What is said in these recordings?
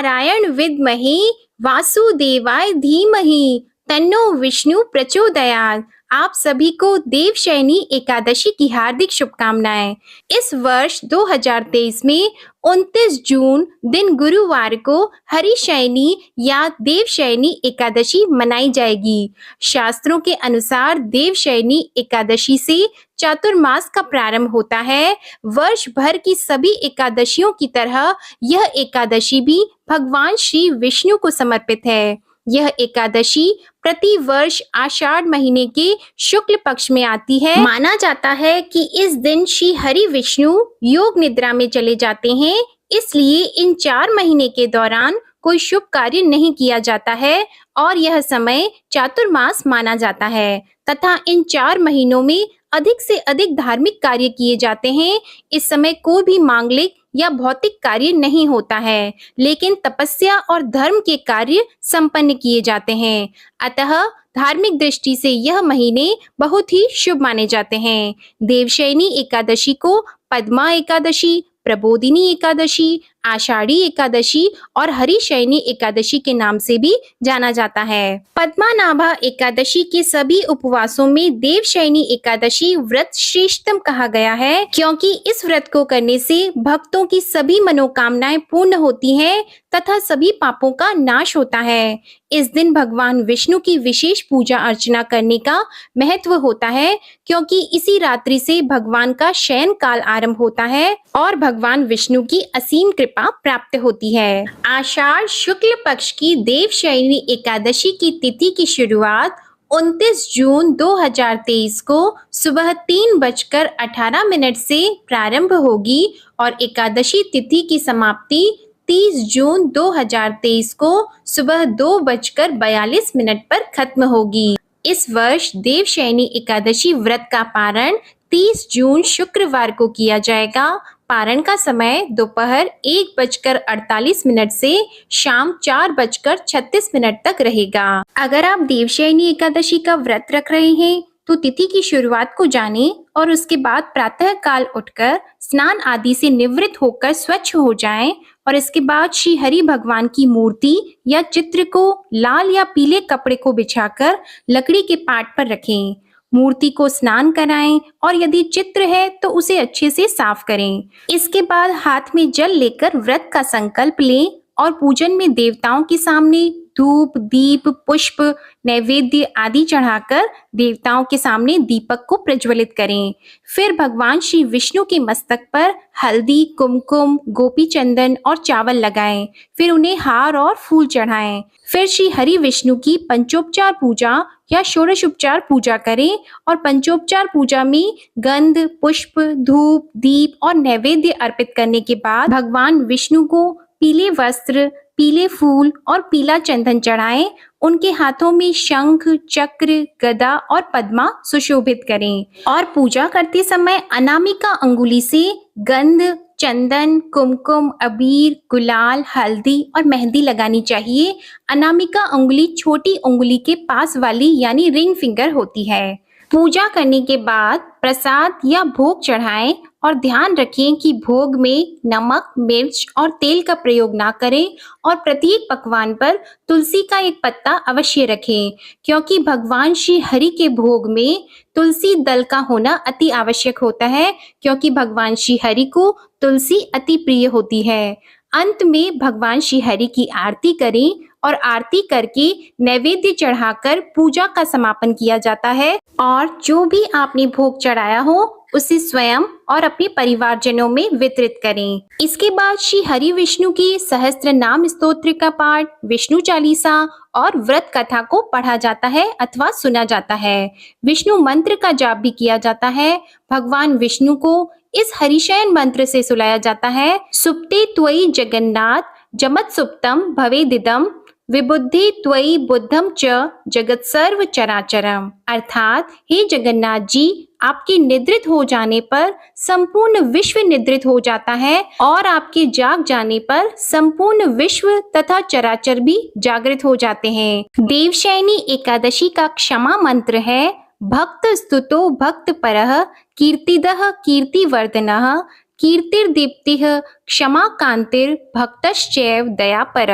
नारायण विद्महे वासुदेवाय धीमहि तन्नो विष्णु प्रचोदयात्। आप सभी को देवशयनी एकादशी की हार्दिक शुभकामनाएं। इस वर्ष 2023 में 29 जून दिन गुरुवार को हरिशयनी या देवशयनी एकादशी मनाई जाएगी। शास्त्रों के अनुसार देवशयनी एकादशी से चातुर्मास का प्रारंभ होता है। वर्ष भर की सभी एकादशियों की तरह यह एकादशी भी भगवान श्री विष्णु को समर्पित है। यह एकादशी प्रति वर्ष आषाढ़ महीने के शुक्ल पक्ष में आती है। माना जाता है कि इस दिन श्री हरि विष्णु योग निद्रा में चले जाते हैं, इसलिए इन 4 महीने के दौरान कोई शुभ कार्य नहीं किया जाता है और यह समय चातुर्मास माना जाता है तथा इन 4 महीनों में अधिक से अधिक धार्मिक कार्य किए जाते हैं। इस समय कोई भी मांगलिक या भौतिक कार्य नहीं होता है, लेकिन तपस्या और धर्म के कार्य संपन्न किए जाते हैं। अतः धार्मिक दृष्टि से यह महीने बहुत ही शुभ माने जाते हैं। देवशयनी एकादशी को पद्मा एकादशी, प्रबोधिनी एकादशी, आषाढ़ी एकादशी और हरिशयनी एकादशी के नाम से भी जाना जाता है। पद्मानाभा एकादशी के सभी उपवासों में देवशयनी एकादशी व्रत श्रेष्ठतम कहा गया है, क्योंकि इस व्रत को करने से भक्तों की सभी मनोकामनाएं पूर्ण होती हैं तथा सभी पापों का नाश होता है। इस दिन भगवान विष्णु की विशेष पूजा अर्चना करने का महत्व होता है, क्योंकि इसी रात्रि से भगवान का शयन काल आरंभ होता है और भगवान विष्णु की असीम कृपा प्राप्त होती है। आषाढ़ शुक्ल पक्ष की देवशयनी एकादशी की तिथि की शुरुआत 29 जून 2023 को सुबह 3:18 से प्रारंभ होगी और एकादशी तिथि की समाप्ति 30 जून 2023 को सुबह 2:42 पर खत्म होगी। इस वर्ष देवशयनी एकादशी व्रत का पारण 30 जून शुक्रवार को किया जाएगा। पारण का समय दोपहर 1:48 से शाम 4:36 तक रहेगा। अगर आप देवशयनी एकादशी का व्रत रख रहे हैं तो तिथि की शुरुआत को जानें और उसके बाद प्रातः काल उठकर स्नान आदि से निवृत्त होकर स्वच्छ हो जाएं और इसके बाद श्री हरि भगवान की मूर्ति या चित्र को लाल या पीले कपड़े को बिछाकर लकड़ी के पाट पर रखें। मूर्ति को स्नान कराएं और यदि चित्र है तो उसे अच्छे से साफ करें। इसके बाद हाथ में जल लेकर व्रत का संकल्प लें और पूजन में देवताओं के सामने धूप, दीप, पुष्प, नैवेद्य आदि चढ़ाकर देवताओं के सामने दीपक को प्रज्वलित करें। फिर भगवान श्री विष्णु के मस्तक पर हल्दी, कुमकुम, गोपी चंदन और चावल लगाएं। फिर उन्हें हार और फूल चढ़ाएं। फिर श्री हरि विष्णु की पंचोपचार पूजा या षोडशोपचार पूजा करें और पंचोपचार पूजा में गंध, पुष्प, धूप, दीप और नैवेद्य अर्पित करने के बाद भगवान विष्णु को पीले वस्त्र, पीले फूल और पीला चंदन चढ़ाएं। उनके हाथों में शंख, चक्र, गदा और पद्मा सुशोभित करें और पूजा करते समय अनामिका अंगुली से गंध, चंदन, कुमकुम, अबीर, गुलाल, हल्दी और मेहंदी लगानी चाहिए। अनामिका अंगुली छोटी उंगली के पास वाली यानी रिंग फिंगर होती है। पूजा करने के बाद प्रसाद या भोग चढ़ाएं और ध्यान रखें कि भोग में नमक, मिर्च और तेल का प्रयोग ना करें और प्रत्येक पकवान पर तुलसी का एक पत्ता अवश्य रखें, क्योंकि भगवान श्री हरि के भोग में तुलसी दल का होना अति आवश्यक होता है, क्योंकि भगवान श्री हरि को तुलसी अति प्रिय होती है। अंत में भगवान श्री हरि की आरती करें और आरती करके नैवेद्य चढ़ाकर पूजा का समापन किया जाता है और जो भी आपने भोग चढ़ाया हो उसे स्वयं और अपने परिवारजनों में वितरित करें। इसके बाद श्री हरि विष्णु की सहस्त्र नाम स्तोत्र का पाठ, विष्णु चालीसा और व्रत कथा को पढ़ा जाता है अथवा सुना जाता है। विष्णु मंत्र का जाप भी किया जाता है। भगवान विष्णु को इस हरिशयन मंत्र से सुलाया जाता है। सुप्ते त्वयि जगन्नाथ जमत सुप्तम भवेदिदम विबुद्धि त्वयि बुद्धम च जगत सर्व चराचरम। अर्थात हे जगन्नाथ जी, आपके निद्रित हो जाने पर संपूर्ण विश्व निद्रित हो जाता है और आपके जाग जाने पर संपूर्ण विश्व तथा चराचर भी जागृत हो जाते हैं। देवशयनी एकादशी का क्षमा मंत्र है भक्त स्तुतो भक्त परः कीर्तिदः कीर्तिवर्धनः कीर्तिर्दीप्तिः क्षमा कांतिर भक्तश्चैव दयापर।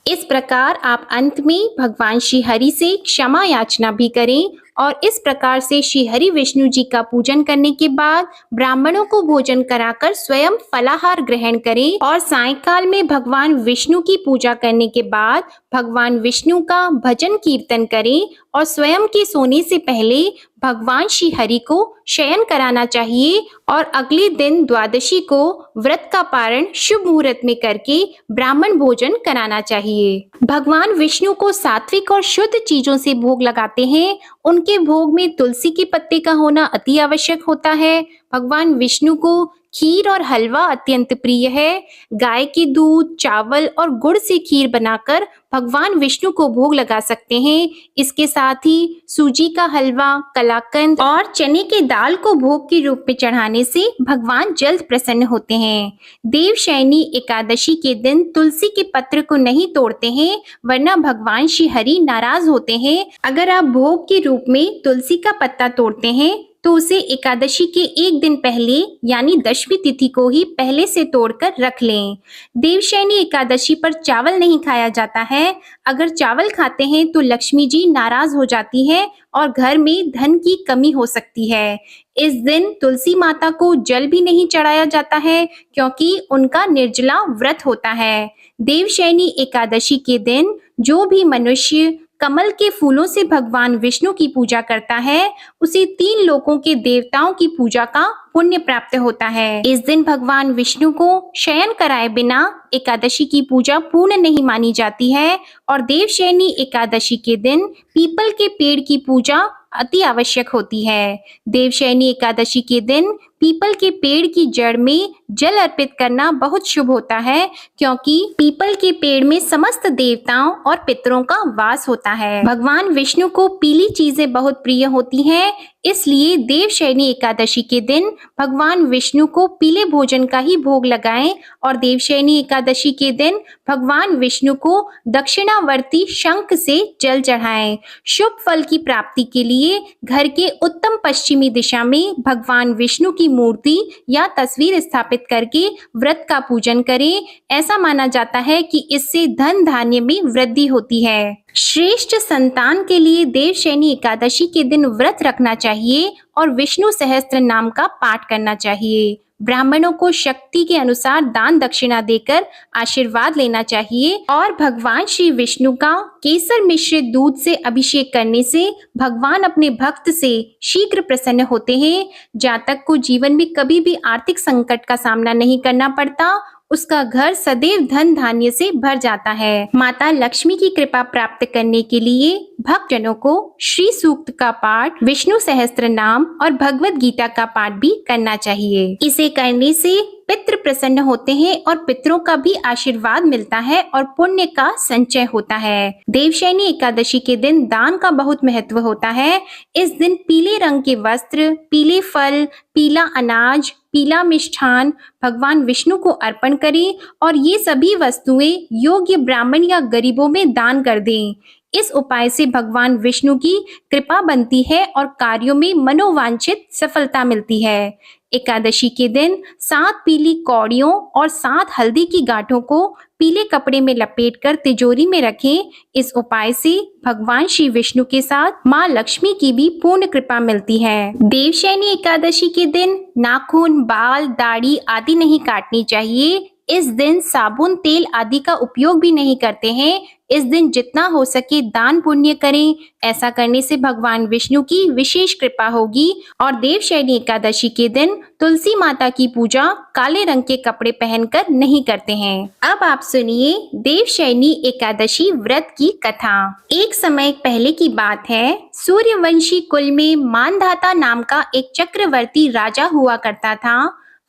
इस प्रकार आप अंत में भगवान श्री हरि से क्षमा याचना भी करें और इस प्रकार से श्री हरि विष्णु जी का पूजन करने के बाद ब्राह्मणों को भोजन कराकर स्वयं फलाहार ग्रहण करें और सायंकाल में भगवान विष्णु की पूजा करने के बाद भगवान विष्णु का भजन कीर्तन करें और स्वयं के सोने से पहले भगवान श्री हरि को शयन कराना चाहिए और अगले दिन द्वादशी को व्रत का पारण शुभ मुहूर्त में करके ब्राह्मण भोजन कराना चाहिए। भगवान विष्णु को सात्विक और शुद्ध चीजों से भोग लगाते हैं। उनके भोग में तुलसी के पत्ते का होना अति आवश्यक होता है। भगवान विष्णु को खीर और हलवा अत्यंत प्रिय है। गाय के दूध, चावल और गुड़ से खीर बनाकर भगवान विष्णु को भोग लगा सकते हैं। इसके साथ ही सूजी का हलवा, कलाकंद और चने के दाल को भोग के रूप में चढ़ाने से भगवान जल्द प्रसन्न होते हैं। देवशयनी एकादशी के दिन तुलसी के पत्र को नहीं तोड़ते हैं, वरना भगवान श्री हरि नाराज होते हैं। अगर आप भोग के रूप में तुलसी का पत्ता तोड़ते हैं तो उसे एकादशी के एक दिन पहले यानी दशमी तिथि को ही पहले से तोड़कर रख लें। देवशयनी एकादशी पर चावल नहीं खाया जाता है। अगर चावल खाते हैं तो लक्ष्मी जी नाराज हो जाती है और घर में धन की कमी हो सकती है। इस दिन तुलसी माता को जल भी नहीं चढ़ाया जाता है क्योंकि उनका निर्जला व्रत होता है। देवशयनी एकादशी के दिन जो भी मनुष्य कमल के फूलों से भगवान विष्णु की पूजा करता है उसे 3 लोकों के देवताओं की पूजा का पुण्य प्राप्त होता है। इस दिन भगवान विष्णु को शयन कराए बिना एकादशी की पूजा पूर्ण नहीं मानी जाती है और देवशयनी एकादशी के दिन पीपल के पेड़ की पूजा अति आवश्यक होती है। देवशयनी एकादशी के दिन पीपल के पेड़ की जड़ में जल अर्पित करना बहुत शुभ होता है क्योंकि पीपल के पेड़ में समस्त देवताओं और पितरों का वास होता है। भगवान विष्णु को पीली चीजें बहुत प्रिय होती हैं, इसलिए देवशयनी एकादशी के दिन भगवान विष्णु को पीले भोजन का ही भोग लगाएं और देवशयनी एकादशी के दिन भगवान विष्णु को दक्षिणावर्ती शंख से जल चढ़ाएं। शुभ फल की प्राप्ति के लिए घर के उत्तम पश्चिमी दिशा में भगवान विष्णु की मूर्ति या तस्वीर स्थापित करके व्रत का पूजन करें। ऐसा माना जाता है कि इससे धन धान्य में वृद्धि होती है। श्रेष्ठ संतान के लिए देवशयनी एकादशी के दिन व्रत रखना चाहिए और विष्णु सहस्त्र नाम का पाठ करना चाहिए। ब्राह्मणों को शक्ति के अनुसार दान दक्षिणा देकर आशीर्वाद लेना चाहिए और भगवान श्री विष्णु का केसर मिश्रित दूध से अभिषेक करने से भगवान अपने भक्त से शीघ्र प्रसन्न होते हैं। जातक को जीवन में कभी भी आर्थिक संकट का सामना नहीं करना पड़ता, उसका घर सदैव धन धान्य से भर जाता है। माता लक्ष्मी की कृपा प्राप्त करने के लिए भक्तजनों को श्री सूक्त का पाठ, विष्णु सहस्त्र नाम और भगवत गीता का पाठ भी करना चाहिए। इसे करने से पितृ प्रसन्न होते हैं और पितरों का भी आशीर्वाद मिलता है और पुण्य का संचय होता है। देवशयनी एकादशी के दिन दान का बहुत महत्व होता है। इस दिन पीले रंग के वस्त्र, पीले फल, पीला अनाज, पीला मिष्ठान भगवान विष्णु को अर्पण करें और ये सभी वस्तुएं योग्य ब्राह्मण या गरीबों में दान कर दें। इस उपाय से भगवान विष्णु की कृपा बनती है और कार्यों में मनोवांछित सफलता मिलती है। एकादशी के दिन 7 पीली कौड़ियों और 7 हल्दी की गांठों को पीले कपड़े में लपेटकर तिजोरी में रखें। इस उपाय से भगवान श्री विष्णु के साथ माँ लक्ष्मी की भी पूर्ण कृपा मिलती है। देवशयनी एकादशी के दिन नाखून, बाल, दाढ़ी आदि नहीं काटनी चाहिए। इस दिन साबुन, तेल आदि का उपयोग भी नहीं करते हैं। इस दिन जितना हो सके दान पुण्य करें। ऐसा करने से भगवान विष्णु की विशेष कृपा होगी। और देवशयनी एकादशी के दिन तुलसी माता की पूजा काले रंग के कपड़े पहनकर नहीं करते हैं। अब आप सुनिए देवशयनी एकादशी व्रत की कथा। एक समय पहले की बात है, सूर्यवंशी कुल में मानधाता नाम का एक चक्रवर्ती राजा हुआ करता था।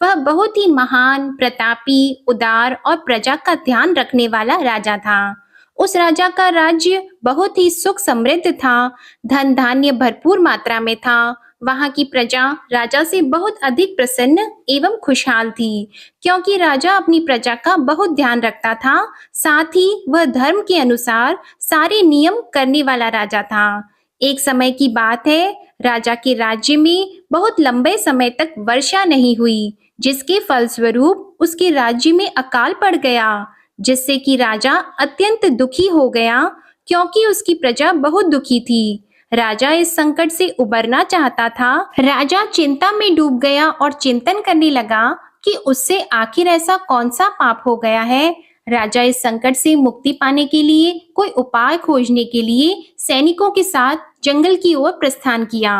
वह बहुत ही महान, प्रतापी, उदार और प्रजा का ध्यान रखने वाला राजा था। उस राजा का राज्य बहुत ही सुख समृद्ध था। धन धान्य भरपूर मात्रा में था। वहां की प्रजा राजा से बहुत अधिक प्रसन्न एवं खुशहाल थी, क्योंकि राजा अपनी प्रजा का बहुत ध्यान रखता था। साथ ही वह धर्म के अनुसार सारे नियम करने वाला राजा था। एक समय की बात है, राजा के राज्य में बहुत लंबे समय तक वर्षा नहीं हुई, जिसके फलस्वरूप उसके राज्य में अकाल पड़ गया, जिससे कि राजा अत्यंत दुखी हो गया क्योंकि उसकी प्रजा बहुत दुखी थी। राजा इस संकट से उबरना चाहता था। राजा चिंता में डूब गया और चिंतन करने लगा कि उससे आखिर ऐसा कौन सा पाप हो गया है। राजा इस संकट से मुक्ति पाने के लिए कोई उपाय खोजने के लिए सैनिकों के साथ जंगल की ओर प्रस्थान किया।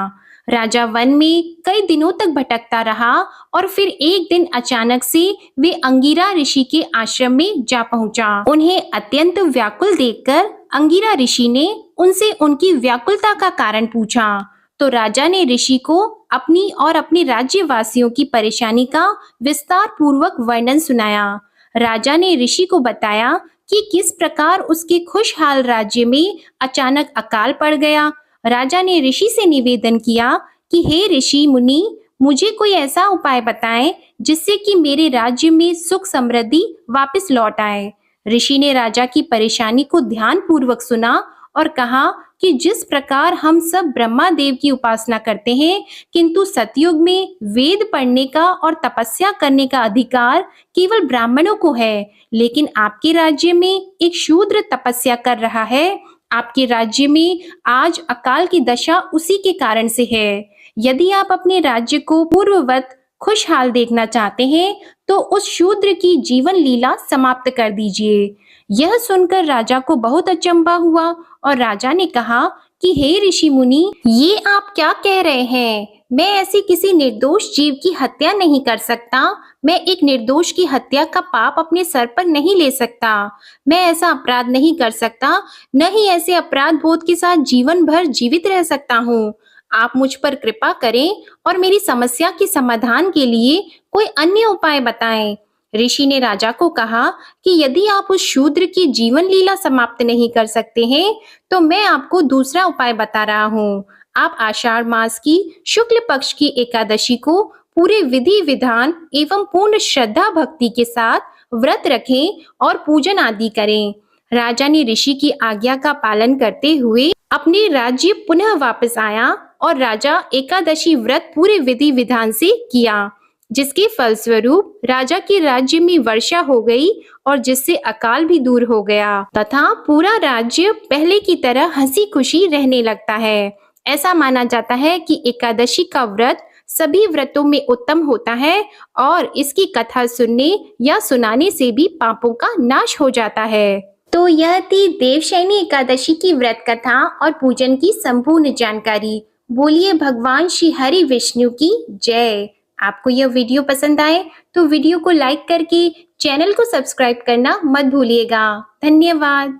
राजा वन में कई दिनों तक भटकता रहा और फिर एक दिन अचानक से वे अंगिरा ऋषि के आश्रम में जा पहुंचा। उन्हें अत्यंत व्याकुल देखकर अंगिरा ऋषि ने उनसे उनकी व्याकुलता का कारण पूछा। तो राजा ने ऋषि को अपनी और अपने राज्यवासियों की परेशानी का विस्तार पूर्वक वर्णन सुनाया। राजा ने ऋषि को बताया कि किस प्रकार उसके खुशहाल राज्य में अचानक अकाल पड़ गया। राजा ने ऋषि से निवेदन किया कि हे ऋषि मुनि, मुझे कोई ऐसा उपाय बताएं जिससे कि मेरे राज्य में सुख समृद्धि वापस लौट आए। ऋषि ने राजा की परेशानी को ध्यान पूर्वक सुना और कहा कि जिस प्रकार हम सब ब्रह्मा देव की उपासना करते हैं, किंतु सतयुग में वेद पढ़ने का और तपस्या करने का अधिकार केवल ब्राह्मणों को है, लेकिन आपके राज्य में एक शूद्र तपस्या कर रहा है। आपके राज्य में आज अकाल की दशा उसी के कारण से है। यदि आप अपने राज्य को पूर्ववत खुशहाल देखना चाहते हैं, तो उस शूद्र की जीवन लीला समाप्त कर दीजिए। यह सुनकर राजा को बहुत अचंभा हुआ और राजा ने कहा कि हे ऋषि मुनि, ये आप क्या कह रहे हैं? मैं ऐसी किसी निर्दोष जीव की हत्या नहीं कर सकता। मैं एक निर्दोष की हत्या का पाप अपने सर पर नहीं ले सकता। मैं ऐसा अपराध नहीं कर सकता, न ही ऐसे अपराध बोध के साथ जीवन भर जीवित रह सकता हूँ। आप मुझ पर कृपा करें और मेरी समस्या के समाधान के लिए कोई अन्य उपाय बताएं। ऋषि ने राजा को कहा कि यदि आप उस शूद्र की जीवन लीला समाप्त नहीं कर सकते हैं, तो मैं आपको दूसरा उपाय बता रहा हूँ। आप आषाढ़ मास की शुक्ल पक्ष की एकादशी को पूरे विधि विधान एवं पूर्ण श्रद्धा भक्ति के साथ व्रत रखें और पूजन आदि करें। राजा ने ऋषि की आज्ञा का पालन करते हुए अपने राज्य पुनः वापस आया और राजा एकादशी व्रत पूरे विधि विधान से किया, जिसके फलस्वरूप राजा के राज्य में वर्षा हो गई और जिससे अकाल भी दूर हो गया तथा पूरा राज्य पहले की तरह हंसी खुशी रहने लगता है। ऐसा माना जाता है कि एकादशी का व्रत सभी व्रतों में उत्तम होता है और इसकी कथा सुनने या सुनाने से भी पापों का नाश हो जाता है। तो यह थी देवशयनी एकादशी की व्रत कथा और पूजन की संपूर्ण जानकारी। बोलिए भगवान श्री हरि विष्णु की जय। आपको यह वीडियो पसंद आए तो वीडियो को लाइक करके चैनल को सब्सक्राइब करना मत भूलिएगा। धन्यवाद।